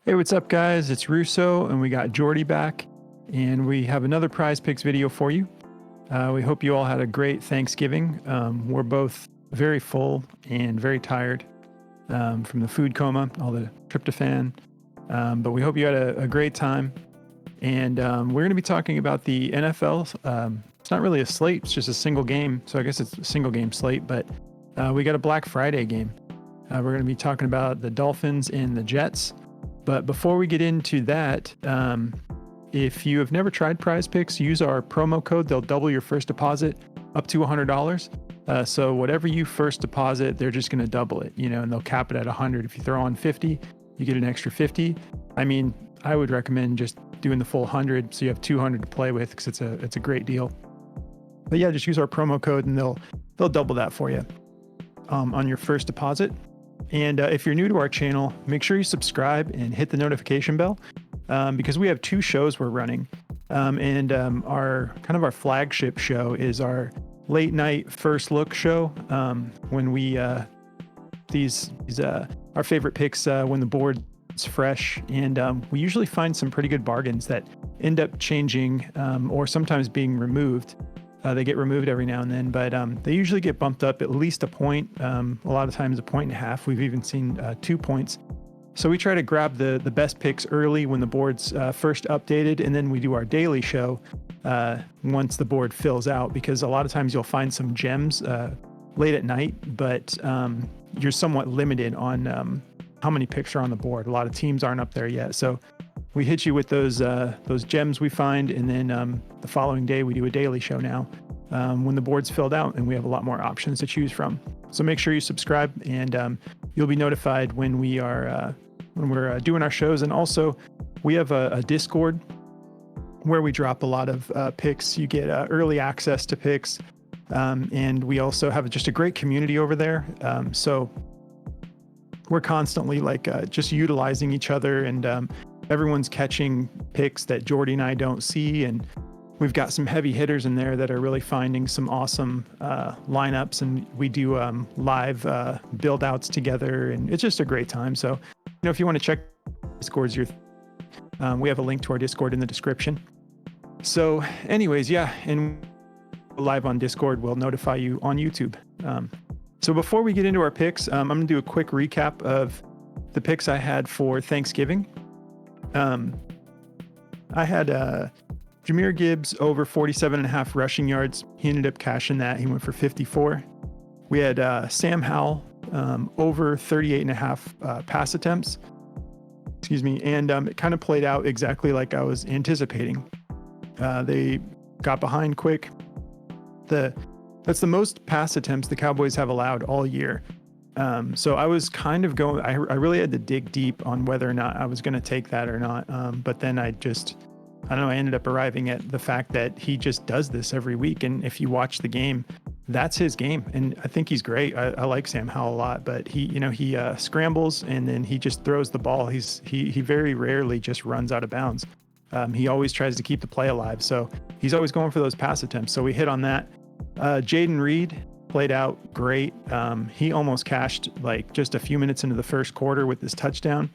Hey, what's up, guys? It's Russo, and we got Jordy back, and we have another Prize Picks video for you. We hope you all had a great Thanksgiving. We're both very full and very tired from the food coma, all the tryptophan, but we hope you had a great time. And we're going to be talking about the NFL. It's not really a slate, it's just a single game, so I guess it's a single game slate, but we got a Black Friday game. We're going to be talking about the Dolphins and the Jets. But before we get into that, if you have never tried Prize Picks, use our promo code. They'll double your first deposit up to $100. So whatever you first deposit, they're just going to double it, and they'll cap it at 100. If you throw on 50, you get an extra 50. I mean, I would recommend just doing the full 100 so you have 200 to play with because it's a great deal. But yeah, just use our promo code and they'll double that for you on your first deposit. And if you're new to our channel, make sure you subscribe and hit the notification bell because we have two shows we're running. And our flagship show is our late night first look show when we our favorite picks when the board's fresh. And we usually find some pretty good bargains that end up changing or sometimes being removed. They get removed every now and then, but they usually get bumped up at least a point, a lot of times 1.5 points. We've even seen 2 points. So we try to grab the best picks early when the board's first updated, and then we do our daily show once the board fills out, because a lot of times you'll find some gems late at night, but you're somewhat limited on how many picks are on the board. A lot of teams aren't up there yet. So we hit you with those gems we find, and then the following day we do a daily show now when the board's filled out and we have a lot more options to choose from. So make sure you subscribe, and you'll be notified when we're doing our shows. And also, we have a Discord where we drop a lot of picks. You get early access to picks, and we also have just a great community over there. So we're constantly just utilizing each other, and everyone's catching picks that Jordy and I don't see, and we've got some heavy hitters in there that are really finding some awesome lineups, and we do live build outs together, and it's just a great time. So, if you want to check Discord's we have a link to our Discord in the description. So anyways, yeah, and live on Discord, we'll notify you on YouTube. So before we get into our picks, I'm going to do a quick recap of the picks I had for Thanksgiving. I had Jahmyr Gibbs over 47.5 rushing yards. He ended up cashing that. He went for 54. We had Sam Howell over 38.5 pass attempts. Excuse me. And it kind of played out exactly like I was anticipating. They got behind quick. That's the most pass attempts the Cowboys have allowed all year. So I was kind of going, I really had to dig deep on whether or not I was going to take that or not. But then I ended up arriving at the fact that he just does this every week. And if you watch the game, that's his game. And I think he's great. I like Sam Howell a lot, but he scrambles and then he just throws the ball. He very rarely just runs out of bounds. He always tries to keep the play alive. So he's always going for those pass attempts. So we hit on that. Jaden Reed played out great. He almost cashed just a few minutes into the first quarter with this touchdown.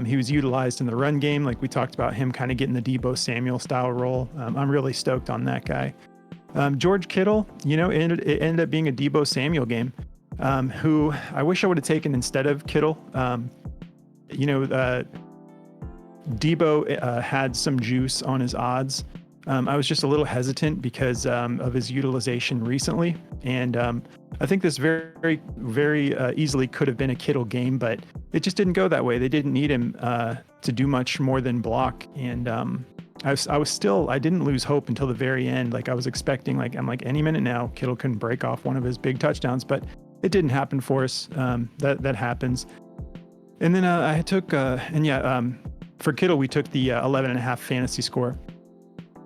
He was utilized in the run game. Like we talked about him kind of getting the Deebo Samuel style role. I'm really stoked on that guy. George Kittle, it ended up being a Deebo Samuel game, who I wish I would have taken instead of Kittle. Deebo had some juice on his odds. I was just a little hesitant because of his utilization recently. And I think this very, very easily could have been a Kittle game, but it just didn't go that way. They didn't need him to do much more than block. And I didn't lose hope until the very end. I was expecting, any minute now, Kittle can break off one of his big touchdowns, but it didn't happen for us. That happens. And then I took, for Kittle, we took the 11.5 fantasy score.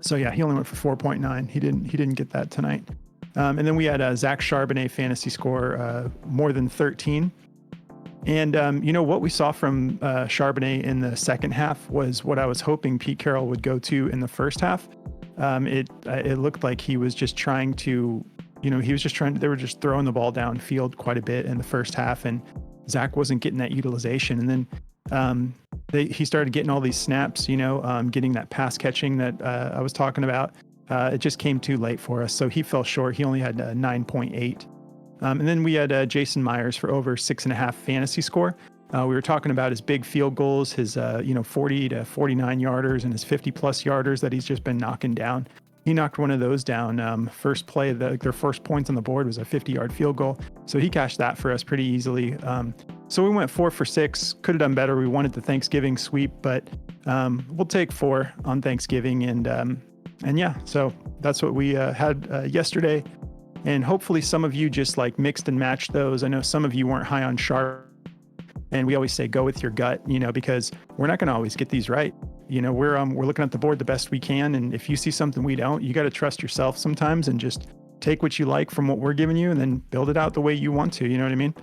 So yeah, he only went for 4.9. He didn't get that tonight. And then we had Zach Charbonnet fantasy score more than 13. And what we saw from Charbonnet in the second half was what I was hoping Pete Carroll would go to in the first half. It looked like he was just trying to, they were just throwing the ball downfield quite a bit in the first half, and Zach wasn't getting that utilization. And then he started getting all these snaps, getting that pass catching that I was talking about. It just came too late for us. So he fell short. He only had 9.8. And then we had Jason Myers for over 6.5 fantasy score. We were talking about his big field goals, his 40 to 49 yarders and his 50 plus yarders that he's just been knocking down. He knocked one of those down. First play, their first points on the board was a 50-yard field goal. So he cashed that for us pretty easily. So we went 4 for 6. Could have done better. We wanted the Thanksgiving sweep, but we'll take 4 on Thanksgiving. And yeah, so that's what we had yesterday. And hopefully some of you just like mixed and matched those. I know some of you weren't high on Sharp. And we always say, go with your gut, because we're not going to always get these right. We're looking at the board the best we can. And if you see something we don't, you got to trust yourself sometimes and just take what you like from what we're giving you and then build it out the way you want to, you know what I mean?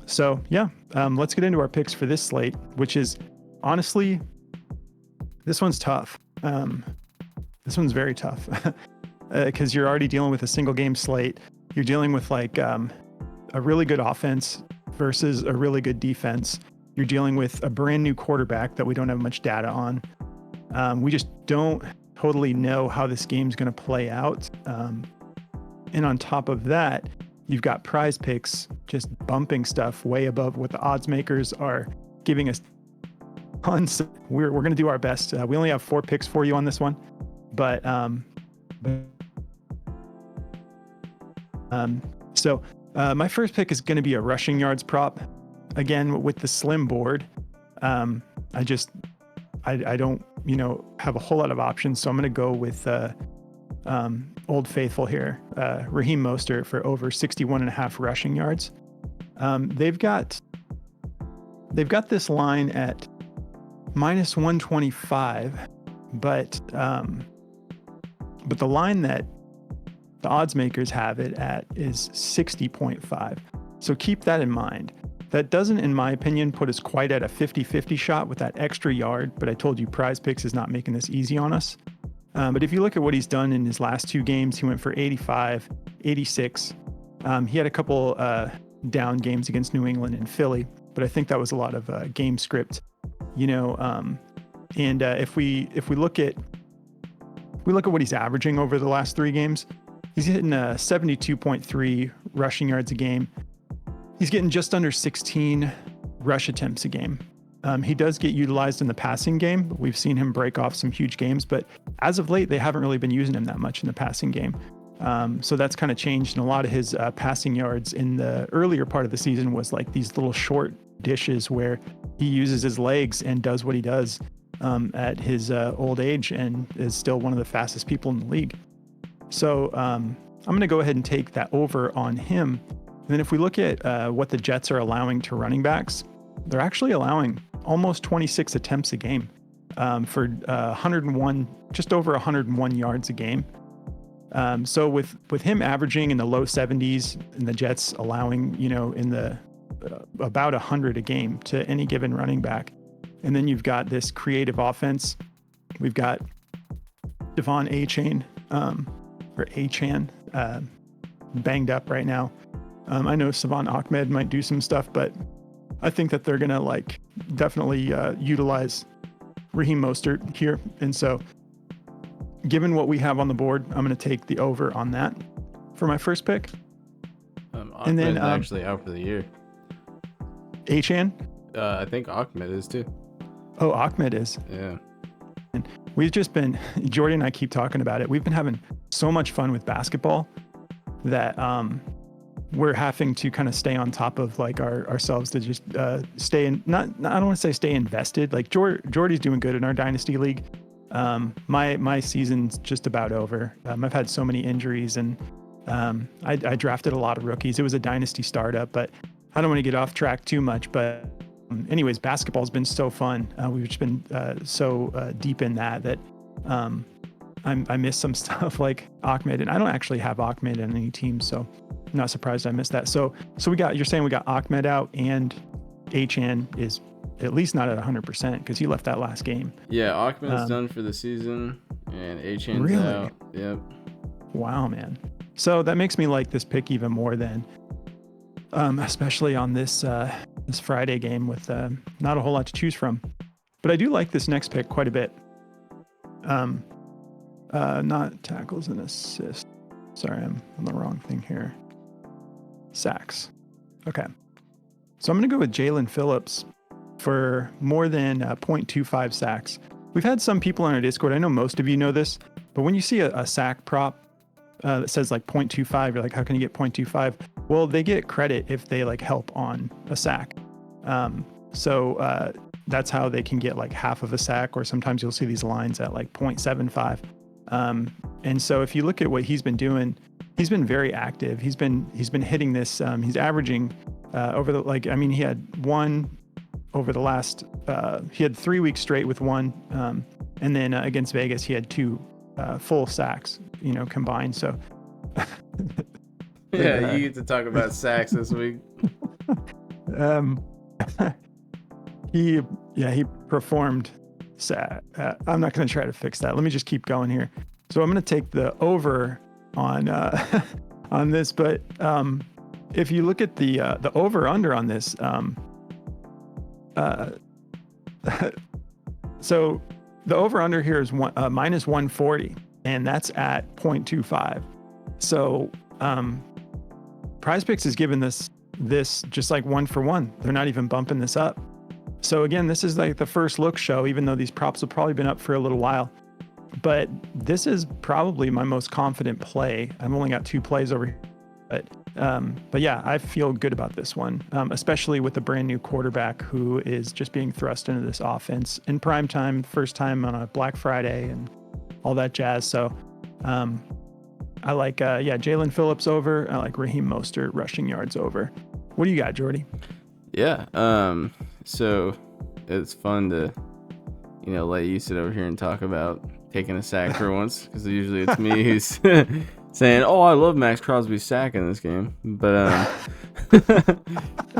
So yeah, let's get into our picks for this slate, which is honestly, this one's tough. This one's very tough because you're already dealing with a single game slate. You're dealing with like a really good offense versus a really good defense. You're dealing with a brand new quarterback that we don't have much data on. We just don't totally know how this game's going to play out. And on top of that, you've got Prizepicks just bumping stuff way above what the odds makers are giving us. We're going to do our best. We only have 4 picks for you on this one, but my first pick is going to be a rushing yards prop. Again, with the slim board, I don't, have a whole lot of options. So I'm going to go with Old Faithful here, Raheem Mostert for over 61.5 rushing yards. They've got this line at minus 125, but the line that the odds makers have it at is 60.5. So keep that in mind. That doesn't, in my opinion, put us quite at a 50-50 shot with that extra yard, but I told you Prizepicks is not making this easy on us. But if you look at what he's done in his last 2 games, he went for 85, 86. He had a couple down games against New England and Philly, but I think that was a lot of game script, and if we look at what he's averaging over the last 3 games, he's hitting 72.3 rushing yards a game. He's getting just under 16 rush attempts a game. He does get utilized in the passing game. We've seen him break off some huge games, but as of late, they haven't really been using him that much in the passing game. So that's kind of changed. And a lot of his passing yards in the earlier part of the season was like these little short dishes where he uses his legs and does what he does at his old age and is still one of the fastest people in the league. So I'm going to go ahead and take that over on him. And then if we look at what the Jets are allowing to running backs, they're actually allowing almost 26 attempts a game for 101, just over 101 yards a game. So with him averaging in the low 70s and the Jets allowing, in the about 100 a game to any given running back. And then you've got this creative offense. We've got Devon Achane, banged up right now. I know Savon Ahmed might do some stuff, but I think that they're going to definitely utilize Raheem Mostert here. And so given what we have on the board, I'm going to take the over on that for my first pick. And then actually out for the year. Achane? I think Ahmed is too. Oh, Ahmed is. Yeah. And we've just been, Jordy and I keep talking about it. We've been having so much fun with basketball that we're having to kind of stay on top of ourselves to just stay in, I don't want to say stay invested. Like Jordy's doing good in our dynasty league. My season's just about over. I've had so many injuries and I drafted a lot of rookies. It was a dynasty startup, but I don't want to get off track too much. But anyways, basketball's been so fun. We've just been so deep in that I miss some stuff like Ahmed, and I don't actually have Ahmed in any team, so I'm not surprised I missed that. So you're saying we got Ahmed out and Achane is at least not at 100% because he left that last game. Yeah, Ahmed's done for the season and Achane's really? out. Yep. Wow, man. So that makes me like this pick even more then, especially on this this Friday game with not a whole lot to choose from. But I do like this next pick quite a bit. Not tackles and assists. Sorry, I'm on the wrong thing here. Sacks. Okay. So I'm going to go with Jalen Phillips for more than 0.25 sacks. We've had some people on our Discord. I know most of you know this, but when you see a sack prop that says like 0.25, you're like, how can you get 0.25? Well, they get credit if they like help on a sack. So that's how they can get like half of a sack, or sometimes you'll see these lines at like 0.75. And so if you look at what he's been doing, he's been very active. He's been hitting this. He's averaging he had one over the last. He had 3 weeks straight with one, and then against Vegas he had 2 full sacks, combined. So yeah, you get to talk about sacks this week. He performed. I'm not going to try to fix that. Let me just keep going here. So I'm going to take the over on on this, but if you look at the over under on this, so the over under here is minus 140, and that's at 0.25. So Prizepicks is giving this just like 1 for 1. They're not even bumping this up. So again, this is like the first look show, even though these props have probably been up for a little while. But this is probably my most confident play. I've only got 2 plays over here. But yeah, I feel good about this one, especially with a brand new quarterback who is just being thrust into this offense in prime time, first time on a Black Friday and all that jazz. So I like, Jalen Phillips over. I like Raheem Mostert rushing yards over. What do you got, Jordy? Yeah. So it's fun to, let you sit over here and talk about taking a sack for once, because usually it's me who's saying, "Oh, I love Max Crosby's sack in this game." But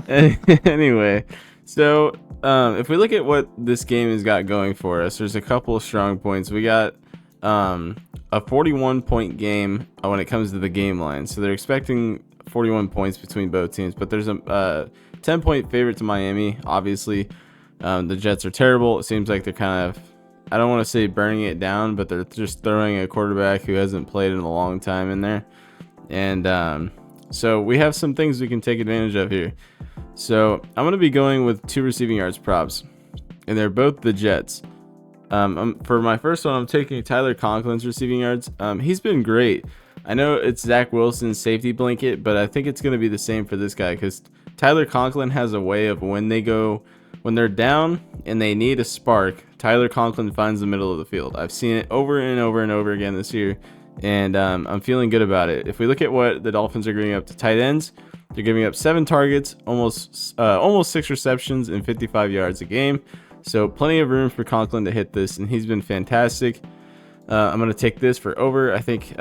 anyway, so if we look at what this game has got going for us, there's a couple of strong points. We got a 41-point game when it comes to the game line. So they're expecting 41 points between both teams, but there's a 10-point favorite to Miami. Obviously, the Jets are terrible. It seems like they're kind of, I don't want to say burning it down, but they're just throwing a quarterback who hasn't played in a long time in there. And so we have some things we can take advantage of here. So I'm going to be going with 2 receiving yards props, and they're both the Jets. For my first one, I'm taking Tyler Conklin's receiving yards. He's been great. I know it's Zach Wilson's safety blanket, but I think it's going to be the same for this guy, because Tyler Conklin has a way of when they're down and they need a spark, Tyler Conklin finds the middle of the field. I've seen it over and over and over again this year, and I'm feeling good about it. If we look at what the Dolphins are giving up to tight ends, they're giving up 7 targets, almost 6 receptions, and 55 yards a game. So plenty of room for Conklin to hit this, and he's been fantastic. I'm going to take this for over. I think,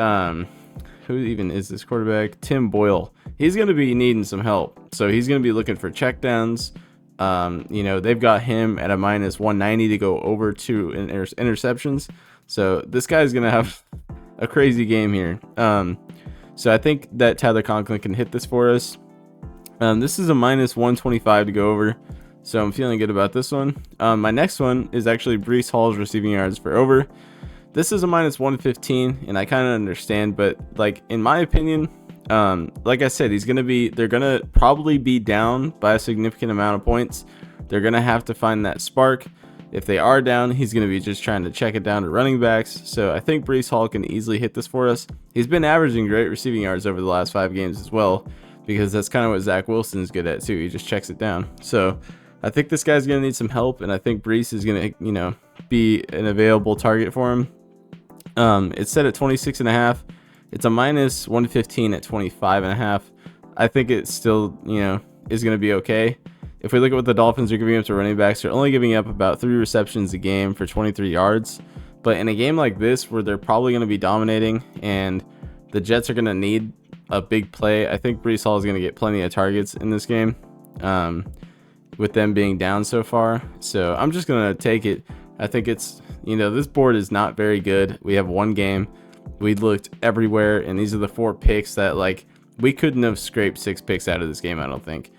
who even is this quarterback? Tim Boyle. He's going to be needing some help. So he's going to be looking for checkdowns. They've got him at a minus 190 to go over 2 interceptions. So this guy's going to have a crazy game here. So I think that Tyler Conklin can hit this for us. This is a minus 125 to go over. So I'm feeling good about this one. My next one is actually Breece Hall's receiving yards for over. This is a minus 115, and I kind of understand, but like in my opinion, like I said, they're gonna probably be down by a significant amount of points. They're gonna have to find that spark. If they are down, he's gonna be just trying to check it down to running backs. So I think Breece Hall can easily hit this for us. He's been averaging great receiving yards over the last 5 games as well, because that's kind of what Zach Wilson is good at too. He just checks it down. So I think this guy's gonna need some help, and I think Breece is gonna, be an available target for him. It's set at 26.5. It's a minus 115 at 25.5. I think it still, is going to be okay. If we look at what the Dolphins are giving up to running backs, they're only giving up about 3 receptions a game for 23 yards. But in a game like this, where they're probably going to be dominating and the Jets are going to need a big play, I think Breece Hall is going to get plenty of targets in this game, with them being down so far. So I'm just going to take it. I think it's, this board is not very good. We have 1 game. We looked everywhere, and these are the 4 picks that, we couldn't have scraped 6 picks out of this game, I don't think.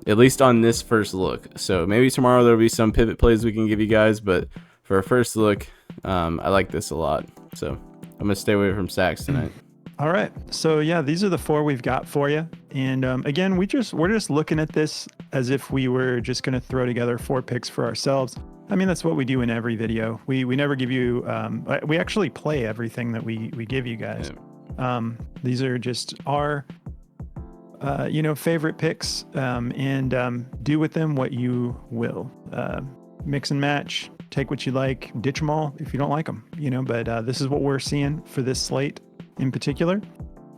at least on this first look. So maybe tomorrow there'll be some pivot plays we can give you guys, but for a first look, I like this a lot. So I'm gonna stay away from sacks tonight. All right. So yeah, these are the 4 we've got for you. And again, we're just looking at this as if we were just going to throw together 4 picks for ourselves. I mean, that's what we do in every video. We never give you, we actually play everything that we give you guys. Yeah. These are just our, favorite picks, and do with them what you will. Mix and match, take what you like, ditch them all if you don't like them, but this is what we're seeing for this slate in particular.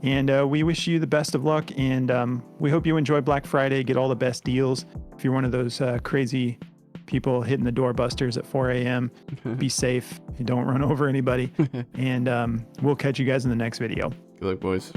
And we wish you the best of luck, and we hope you enjoy Black Friday, get all the best deals. If you're one of those crazy people hitting the doorbusters at 4 a.m., be safe. Don't run over anybody. And we'll catch you guys in the next video. Good luck, boys.